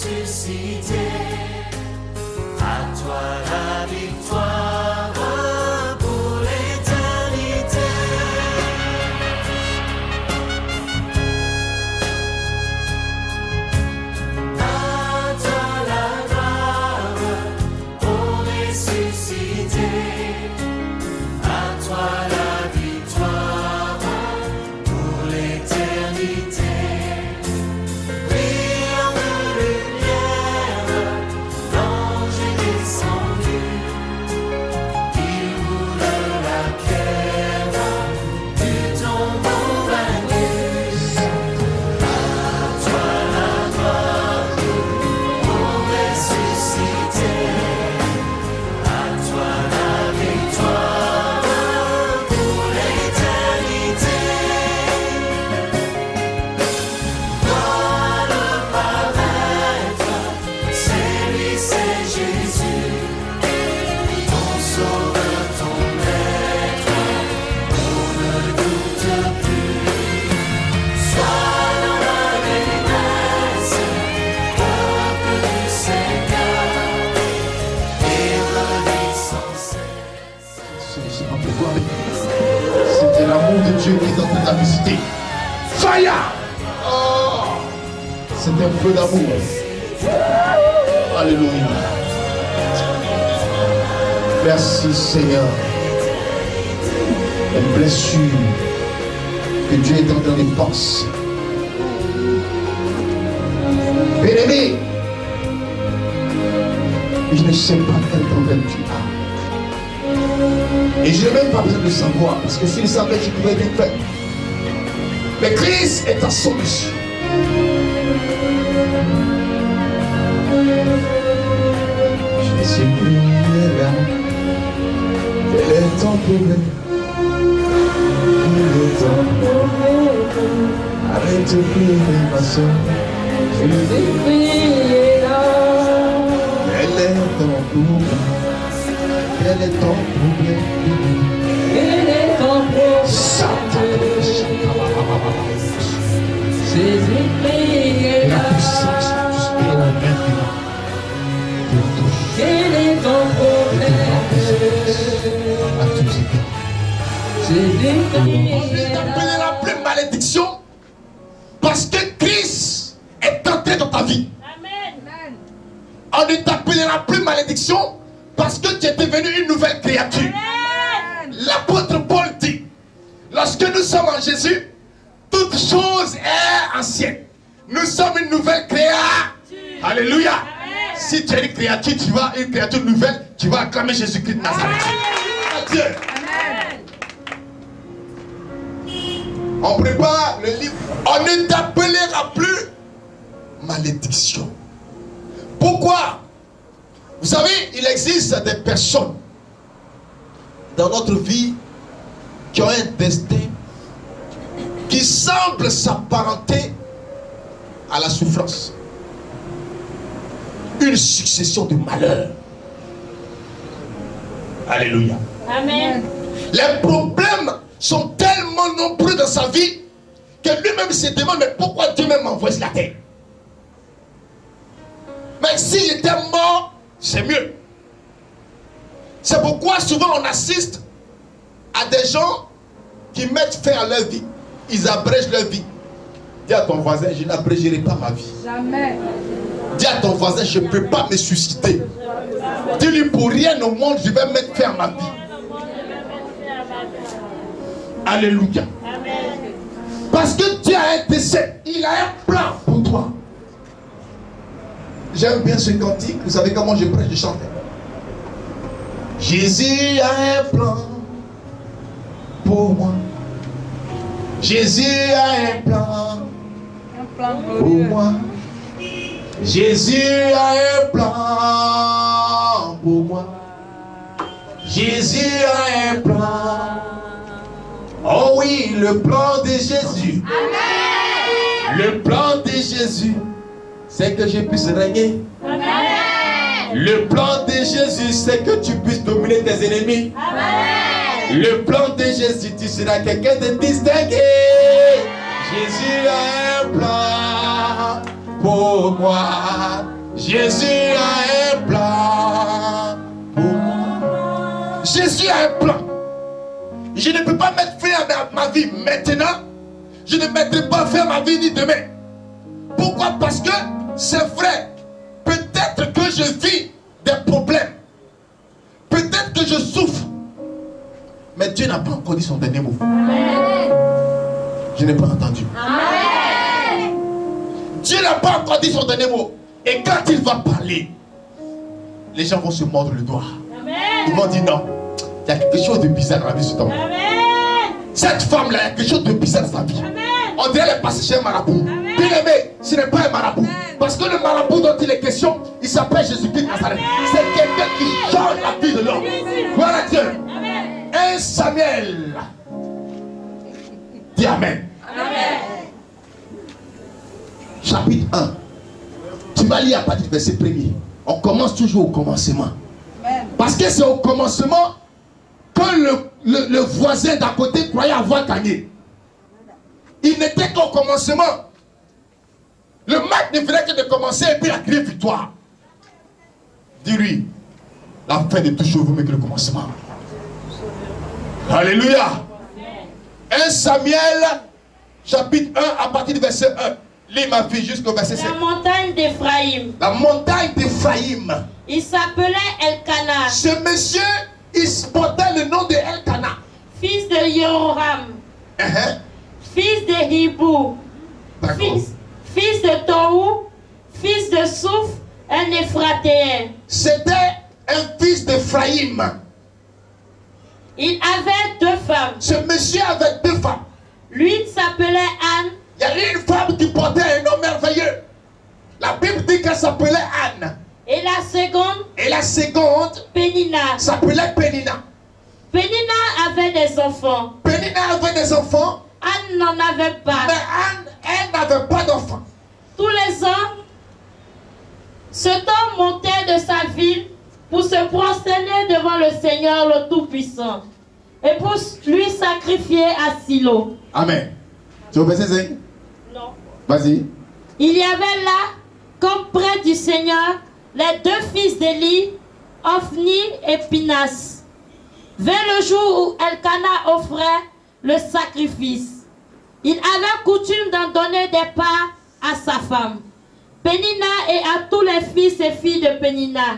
ressuscité. À toi la victoire pour l'éternité. À toi la gloire pour ressuscité. À toi la victoire pour l'éternité. Brillant de lumière, l'ange est descendu. Il roule la pierre du tombeau vaincu. À toi la gloire pour ressusciter. À toi la victoire pour l'éternité. Vois-le paraître, c'est lui, c'est Jésus, ton sauveur, ton maître, on ne doute plus. Sois dans l'allégresse, peuple du Seigneur, et redis sans cesse. C'est pas pourquoi. C'était l'amour de Dieu qui est en train de la visiter. Fire! Oh! C'est un feu d'amour. Alléluia. Merci Seigneur. Les blessures que Dieu est en train de penser. Bien-aimé, je ne sais pas quel problème tu as. Et je n'ai même pas besoin de savoir, parce que s'il savait, je pouvais bien faire. Mais Christ est ta solution. Je ne sais plus là. Quel est ton problème? Quel est ton problème? Arrête de pleurer, ma soeur. Je vais prier là. Quel est ton problème? Quel est ton problème? Quel est ton problème? Jésus priez La là. puissance du Esprit maintenant te touche. Quel est ton À problème? tous égards. Jésus On priez ne t'appellera plus malédiction parce que Christ est entré dans ta vie. Amen. On ne t'appellera plus malédiction parce que tu es devenu une nouvelle créature. L'apôtre Paul dit, lorsque nous sommes en Jésus, toute chose est ancienne. Nous sommes une nouvelle créature. Alléluia. Si tu es une créature, tu vas une créature nouvelle, tu vas acclamer Jésus-Christ de Nazareth. Dieu. On prépare le livre. On ne t'appellera plus malédiction. Pourquoi? Vous savez, il existe des personnes dans notre vie qui ont un destin qui semble s'apparenter à la souffrance. Une succession de malheurs. Alléluia. Amen. Les problèmes sont tellement nombreux dans sa vie que lui-même se demande mais pourquoi Dieu même m'envoie sur la terre. Mais s'il était mort, c'est mieux. C'est pourquoi souvent on assiste à des gens qui mettent fin à leur vie. Ils abrègent leur vie. Dis à ton voisin, je n'abrégerai pas ma vie. Jamais. Dis à ton voisin, je ne peux pas me suicider. Dis-lui, pour rien au monde, je vais mettre fin à ma vie. Alléluia. Parce que Dieu a un décès. Il a un plan pour toi. J'aime bien ce cantique. Vous savez comment je prêche, je chante. Jésus a un plan pour moi. Jésus a un plan pour moi. Jésus a un plan pour moi. Jésus a un plan. Oh oui, le plan de Jésus. Amen. Le plan de Jésus, c'est que je puisse régner. Amen. Le plan de Jésus, c'est que tu puisses dominer tes ennemis. Amen. Le plan de Jésus, tu seras quelqu'un de distingué. Jésus a un plan pour moi. Jésus a un plan pour moi. Jésus a un plan. Je ne peux pas mettre fin à ma vie maintenant. Je ne mettrai pas fin à ma vie ni demain. Pourquoi? Parce que c'est vrai. Peut-être que je vis des problèmes. Peut-être que je souffre. Mais Dieu n'a pas encore dit son dernier mot. Amen. Je n'ai pas entendu. Amen. Dieu n'a pas encore dit son dernier mot. Et quand il va parler, les gens vont se mordre le doigt. Amen. Ils vont dire non. Il y a quelque chose de bizarre dans la vie de cet homme. Amen. Cette femme-là, il y a quelque chose de bizarre dans sa vie. Amen. On dirait qu'elle est passée chez un marabout. Amen. Bien aimé, ce n'est pas un marabout. Parce que le marabout dont il est question, il s'appelle Jésus-Christ de Nazareth. C'est quelqu'un qui change la vie de l'homme. Voilà Dieu. Amen. 1 Samuel. Dis Amen. Amen. Chapitre 1. Tu vas lire à partir du verset 1er. On commence toujours au commencement. Parce que c'est au commencement que le voisin d'à côté croyait avoir gagné. Il n'était qu'au commencement. Le match ne venait que de commencer et puis la grille victoire. Dis-lui, la fin de toute chose vaut mieux que le commencement. Alléluia. 1 Samuel, chapitre 1, à partir du verset 1. Lis ma fille jusqu'au verset 7. La montagne d'Éphraïm. La montagne d'Éphraïm. Il s'appelait Elkana, Ce monsieur, il portait le nom de Elkana. fils de Yoram, fils de Hibou, D'accord. fils de Tohu, fils de Souf, un Éphratéen. C'était un fils d'Éphraïm. Il avait 2 femmes. Ce monsieur avait 2 femmes. L'une s'appelait Anne Il y a une femme qui portait un nom merveilleux. La Bible dit qu'elle s'appelait Anne. et la seconde Et la seconde Pénina. s'appelait Pénina. Pénina avait des enfants. Pénina avait des enfants, Anne n'en avait pas. mais Anne, elle n'avait pas d'enfants. Tous les ans, ce homme montait de sa ville pour se prosterner devant le Seigneur le Tout-Puissant et pour lui sacrifier à Silo. Amen. Tu veux verset 5? Non. Vas-y. Il y avait là, comme près du Seigneur, les 2 fils d'Élie, Ophni et Pinas. Vers le jour où Elkana offrait le sacrifice, il avait coutume d'en donner des parts à sa femme, Pénina, et à tous les fils et filles de Pénina.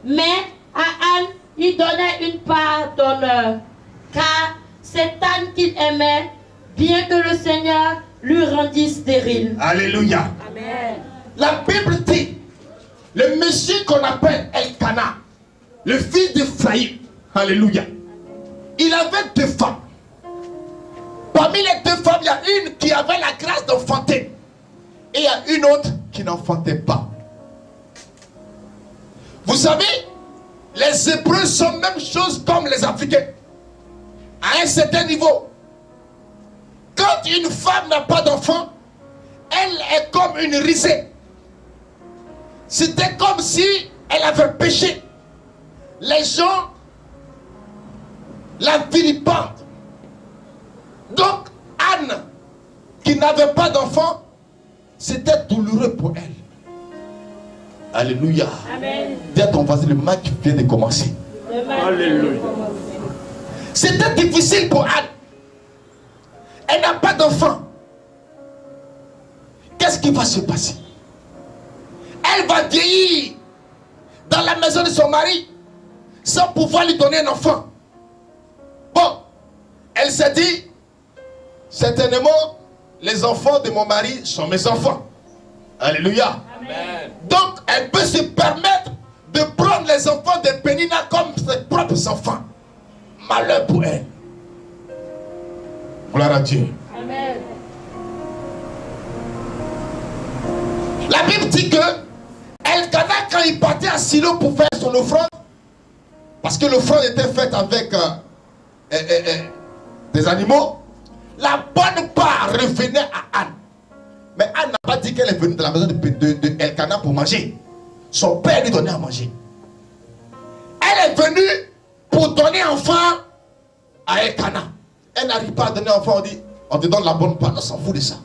Mais à Anne, il donnait une part d'honneur, car c'est Anne qu'il aimait, bien que le Seigneur lui rendit stérile. Alléluia. Amen. La Bible dit, le monsieur qu'on appelle Elkana, le fils d'Éphraïm, alléluia, il avait 2 femmes. Parmi les 2 femmes, il y a une qui avait la grâce d'enfanter. Et il y a une autre qui n'enfantait pas. Vous savez, les Hébreux sont même chose comme les Africains. À un certain niveau. Quand une femme n'a pas d'enfant, elle est comme une risée. C'était comme si elle avait péché. Les gens la vilipendent. Donc, Anne, qui n'avait pas d'enfant, c'était douloureux pour elle. Alléluia. Amen. Dis à ton voisin, le match vient de commencer. Alléluia. C'était difficile pour Anne. Elle n'a pas d'enfant. Qu'est-ce qui va se passer? Elle va vieillir dans la maison de son mari sans pouvoir lui donner un enfant. Bon, elle s'est dit, certainement, les enfants de mon mari sont mes enfants. Alléluia. Amen. Donc, elle peut se permettre de prendre les enfants de Pénina comme ses propres enfants. Malheur pour elle. Gloire à Dieu. Amen. La Bible dit que Elkana, quand il partait à Silo pour faire son offrande, parce que l'offrande était faite avec des animaux, la bonne part revenait à Anne. Mais Anne n'a pas dit qu'elle est venue de la maison de Elkana pour manger. Son père lui donnait à manger. Elle est venue pour donner enfant à Elkana. Elle n'arrive pas à donner enfant, on dit, on te donne la bonne part, on s'en fout de ça.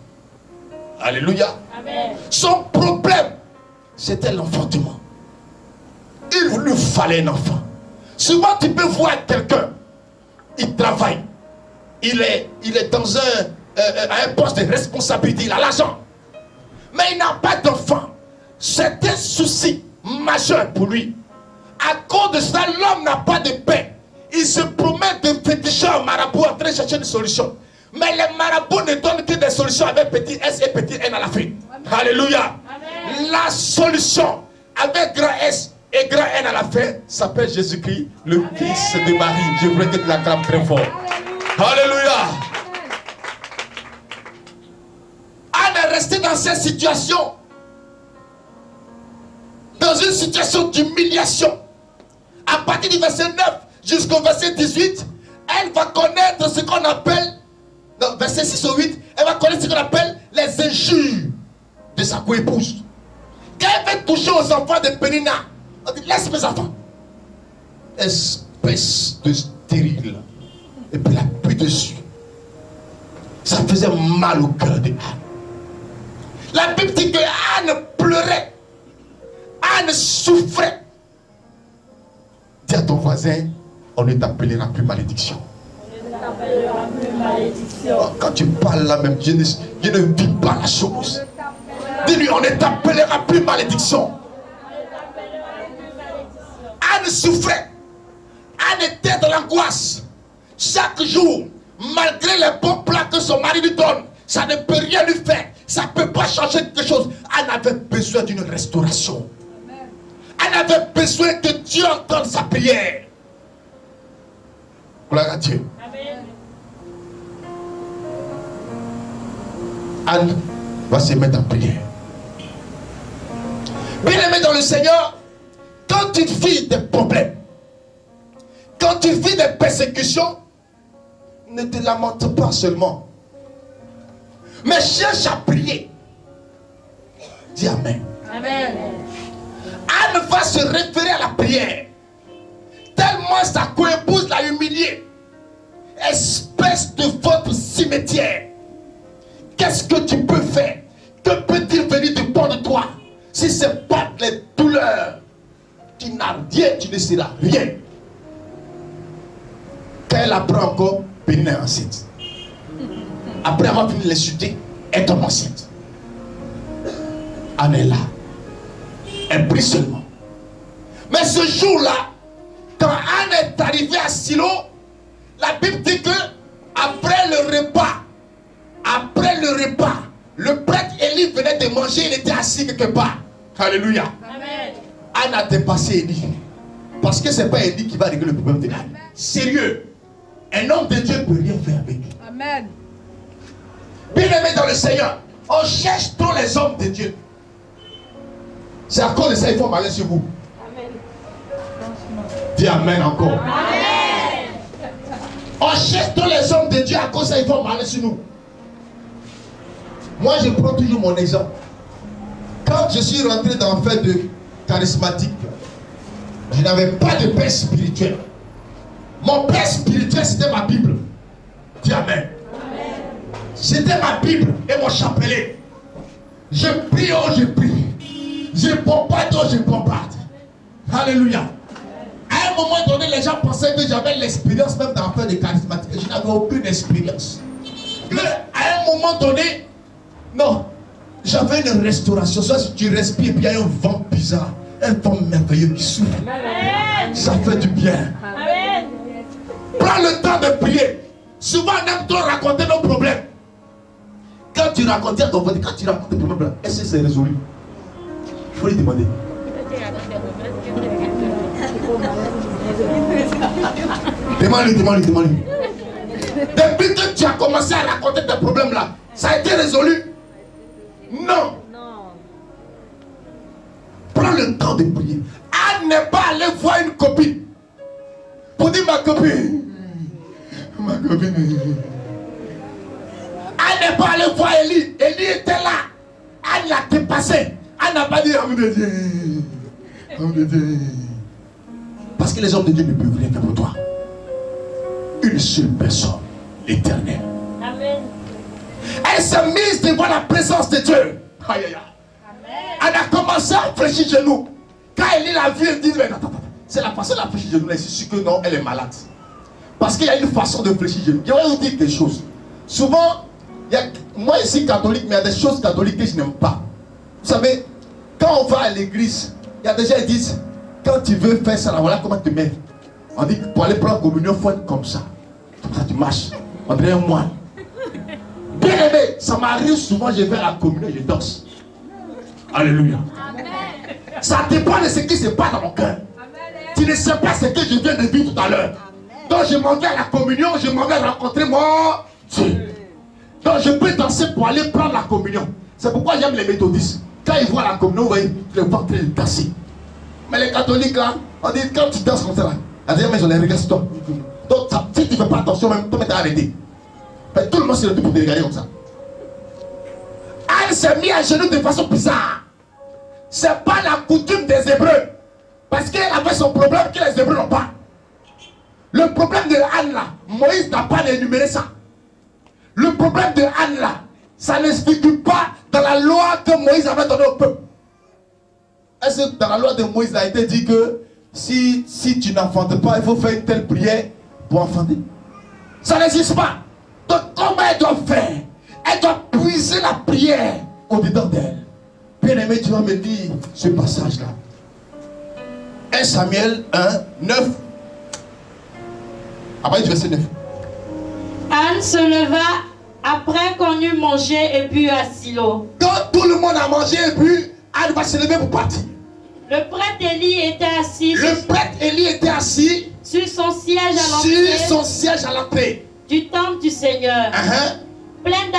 Alléluia. Amen. Son problème, c'était l'enfantement. Il lui fallait un enfant. Souvent, tu peux voir quelqu'un, il travaille, il est dans un poste de responsabilité, il a l'argent, mais il n'a pas d'enfant. C'est un souci majeur pour lui. À cause de ça, l'homme n'a pas de paix. Il se promène de féticheur en marabout en train de chercher une solution. Mais les marabouts ne donnent que des solutions avec petit S et petit N à la fin. Alléluia. Amen. La solution avec grand S et grand N à la fin s'appelle Jésus-Christ, le Fils de Marie. Je voudrais que tu l'acclames très fort. Alléluia. Anne est restée dans cette situation, dans une situation d'humiliation. À partir du verset 9 jusqu'au verset 18, elle va connaître ce qu'on appelle, dans verset 6 au 8, elle va connaître ce qu'on appelle les injures de sa coépouse. Quand elle veut toucher aux enfants de Pénina, on dit laisse mes enfants. Espèce de stérile. Et puis la pluie dessus. Ça faisait mal au cœur de Anne. La Bible dit que Anne pleurait. Anne souffrait. Dis à ton voisin, on ne t'appellera plus malédiction. Quand tu parles là même, je ne vis pas la chose. Dis-lui, on ne t'appellera plus malédiction. Anne souffrait. Anne était dans l'angoisse. Chaque jour, malgré les bons plans que son mari lui donne, ça ne peut rien lui faire. Ça ne peut pas changer quelque chose. Anne avait besoin d'une restauration. Anne avait besoin que Dieu entende sa prière. Gloire à Dieu. Amen. Anne va se mettre en prière. Bien-aimé dans le Seigneur, quand tu vis des problèmes, quand tu vis des persécutions, ne te lamente pas seulement, mais cherche à prier. Dis Amen. Amen. Anne va se référer à la prière. Tellement sa coépouse l'a humiliée. Espèce de votre cimetière. Qu'est-ce que tu peux faire? Que peut-il venir du pont de toi? Si ce n'est pas les douleurs, tu n'as rien, tu ne seras rien. Quand elle apprend encore, Pénina est enceinte. Après avoir fini de l'insulter, elle tombe enceinte. Anne est là. Elle prie seulement. Mais ce jour-là, quand Anne est arrivée à Silo, la Bible dit que après le repas, le prêtre Élie venait de manger, il était assis quelque part. Alléluia. Amen. Anne a dépassé Élie. Parce que ce n'est pas Élie qui va régler le problème de Anne. Sérieux. Un homme de Dieu ne peut rien faire avec. Amen. Bien-aimé dans le Seigneur, on cherche tous les hommes de Dieu. C'est à cause de ça qu'il faut m'aller sur vous. Amen. Dis Amen encore. Amen. On cherche tous les hommes de Dieu à cause de ça qu'il faut m'aller sur nous. Moi, je prends toujours mon exemple. Quand je suis rentré dans le fait de charismatique, je n'avais pas de père spirituel. Mon père spirituel, c'était ma Bible. Dis Amen. C'était ma Bible et mon chapelet. Je prie, oh je prie. Je bombarde, oh je bombarde. Alléluia. À un moment donné, les gens pensaient que j'avais l'expérience même dans l'affaire de charismatique. Je n'avais aucune expérience. À un moment donné, non, j'avais une restauration. Soit si tu respires et puis il y a un vent bizarre, un vent merveilleux qui souffle. Amen. Ça fait du bien. Amen. Prends le temps de prier. Souvent, on aime trop raconter nos problèmes. Quand tu racontes à ton voisin, quand tu racontes des problèmes, est-ce que c'est résolu? Il faut lui demander. Demande-lui. Depuis que tu as commencé à raconter tes problèmes là, ça a été résolu? Non. Prends le temps de prier. Anne n'est pas allée voir une copine pour dire ma copine. Anne n'est pas allée voir Élie. Élie était là. Anne l'a dépassé. Anne n'a pas dit homme de Dieu. Homme de Dieu. Parce que les hommes de Dieu ne peuvent rien faire pour toi. Une seule personne, l'Éternel. Amen. Elle s'est mise devant la présence de Dieu. Aïe, aïe, aïe. Elle a commencé à fléchir genoux. Quand elle l'a vue, elle dit, mais attends, c'est la façon de la fléchir genoux. Elle est sûre que non, elle est malade. Parce qu'il y a une façon de fléchir genoux. Je vais vous dire quelque chose. Souvent, moi ici catholique, mais il y a des choses catholiques que je n'aime pas. Vous savez, quand on va à l'église, il y a des gens qui disent, quand tu veux faire ça, voilà comment tu te mets. On dit, pour aller prendre la communion, il faut être comme ça. Comme ça, tu marches. On dirait un moine. Bien aimé, ça m'arrive souvent, je vais à la communion, je danse. Alléluia. Amen. Ça dépend de ce qui se passe dans mon cœur. Tu ne sais pas ce que je viens de vivre tout à l'heure. Donc je m'en vais à la communion, je m'en vais rencontrer mon Dieu. Donc je peux danser pour aller prendre la communion. C'est pourquoi j'aime les méthodistes. Quand ils voient la communion, vous voyez, le ventre en train de danser. Mais les catholiques là, on dit quand tu danses comme ça là, la deuxième maison, les regarde sur toi. Donc si tu ne fais pas attention, même toi, tu as arrêté. Mais tout le monde se retrouve pour te regarder comme ça. Anne s'est mise à genoux de façon bizarre. Ce n'est pas la coutume des Hébreux. Parce qu'elle avait son problème que les Hébreux n'ont pas. Le problème de Anne là, Moïse n'a pas énuméré ça. Le problème de Anne là, ça ne se figure pas dans la loi que Moïse avait donnée au peuple. Est-ce que dans la loi de Moïse, il a été dit que si tu n'enfantes pas, il faut faire une telle prière pour enfanter? Ça n'existe pas. Donc comment elle doit faire? Elle doit puiser la prière au-dedans d'elle. Bien aimé, tu vas me dire ce passage-là. 1 Samuel 1, 9. Après du verset 9. Anne se leva après qu'on eut mangé et bu à Silo. Quand tout le monde a mangé et bu, Anne va se lever pour partir. Le prêtre Élie était assis. Le prêtre Élie était assis sur son siège à l'entrée du temple du Seigneur. Plein